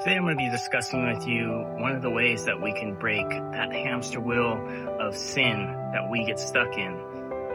Today I'm going to be discussing with you one of the ways that we can break that hamster wheel of sin that we get stuck in.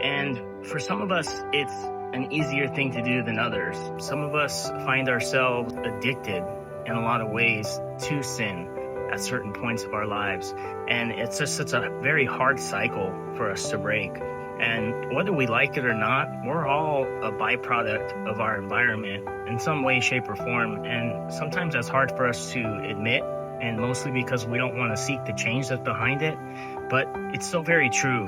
And for some of us, it's an easier thing to do than others. Some of us find ourselves addicted in a lot of ways to sin at certain points of our lives. And it's a very hard cycle for us to break. And whether we like it or not, we're all a byproduct of our environment in some way, shape, or form. And sometimes that's hard for us to admit, and mostly because we don't want to seek the change that's behind it. But it's so very true.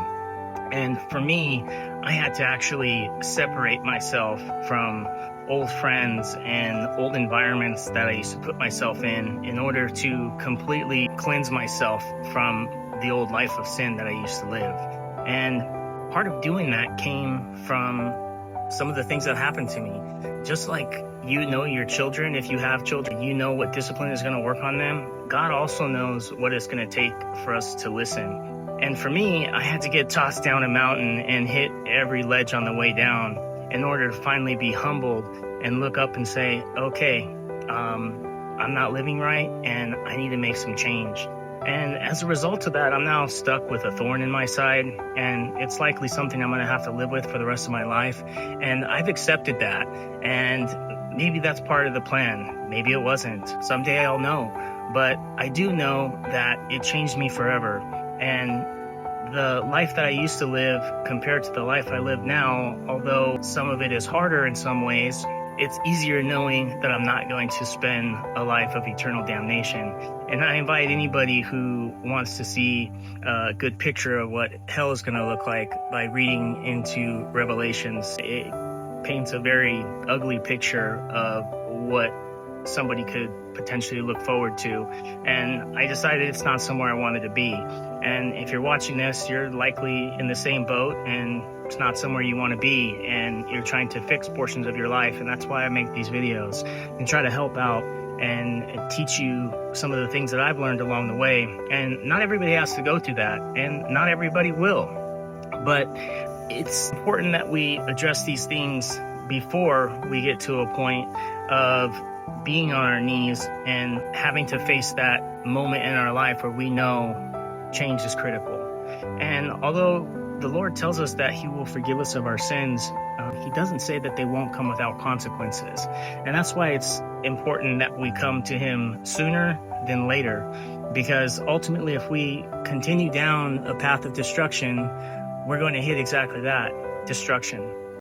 And for me, I had to actually separate myself from old friends and old environments that I used to put myself in order to completely cleanse myself from the old life of sin that I used to live. And part of doing that came from some of the things that happened to me. Just like you know your children, if you have children, you know what discipline is going to work on them. God also knows what it's going to take for us to listen. And for me, I had to get tossed down a mountain and hit every ledge on the way down in order to finally be humbled and look up and say, okay, I'm not living right and I need to make some change. And as a result of that, I'm now stuck with a thorn in my side, and it's likely something I'm going to have to live with for the rest of my life. And I've accepted that. And maybe that's part of the plan. Maybe it wasn't. Someday I'll know. But I do know that it changed me forever. And the life that I used to live compared to the life I live now, although some of it is harder in some ways, it's easier knowing that I'm not going to spend a life of eternal damnation. And I invite anybody who wants to see a good picture of what hell is going to look like by reading into Revelations. It paints a very ugly picture of what somebody could potentially look forward to. And I decided it's not somewhere I wanted to be. And if you're watching this, you're likely in the same boat, and it's not somewhere you want to be, and you're trying to fix portions of your life. And that's why I make these videos and try to help out and teach you some of the things that I've learned along the way. And not everybody has to go through that, and not everybody will. But it's important that we address these things before we get to a point of being on our knees and having to face that moment in our life where we know change is critical. And although the Lord tells us that He will forgive us of our sins, He doesn't say that they won't come without consequences. And that's why it's important that we come to Him sooner than later, because ultimately if we continue down a path of destruction, we're going to hit exactly that, destruction.